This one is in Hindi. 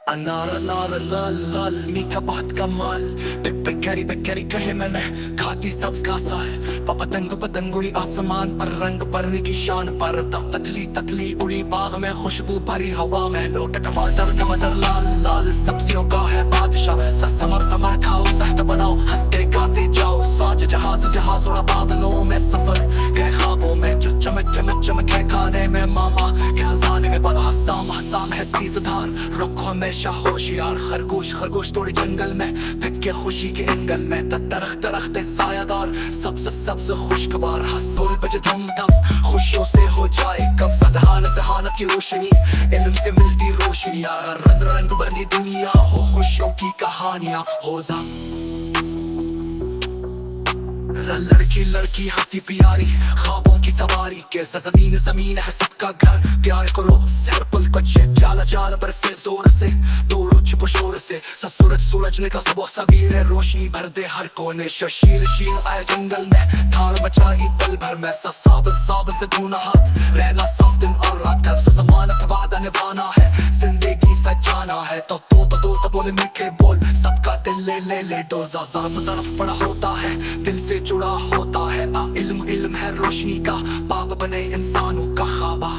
अनार अनार लाल लाल मीठा बहुत कमाल। बेकरी कहे मैंने खाती सब्ज घासा है। पतंग पतंगुड़ी आसमान पर रंग भरने की शान पर। तकली तकली उड़ी बाग में खुशबू भरी हवा में। लोट टमाटर टमाटर लाल लाल सब्जियों का है बादशाह। समर तमर खाओ सहत बनाओ हंसते गाते जाओ। साज जहाज जहाज और बादलों में सफर के ख्वाबों में जो चमक चमक चमक है खाने में। मामा के खजाने में बड़ा हसाम हसाम है तीजधार। रुखो हमेशा होशियार खरगोश खरगोश तोड़े जंगल में फिट के खुशी के एंगल में। दरख्त दरख्त सायादार सब्ज सब्ज खुशगवार। हंसोल बज धम धम खुशियों से हो जाए कब सा जहानत जहानत की रोशनी। इल्म से मिलती रोशनियां रंग रंग बनी दुनिया हो। खुशियों की कहानियां हो लड़की लड़की हंसी प्यारी ख्वाबों की सवारी के। जमीन जमीन है सबका घर प्यार करो सर पुल बच्चे। जाला जाला बरसे जोर से दौड़ो छुपो शोर से। सूरज सूरज निकला सुबह सवेरे रोशनी भर दे हर कोने। शीर शीर आए जंगल में ठाड़ बचाई पल भर में। साबन साबन से धोना हाथ रहना साफ दिन और रात। कब से जमानत वादा निभाना है जिंदगी सजाना है। तो बोले मीठे बोल सबका दिल ले ले ले डोजा। तरफ पड़ा होता है दिल से जुड़ा होता है। इल्म इल्म है रोशनी का बाप बने इंसानों का ख्वाबा।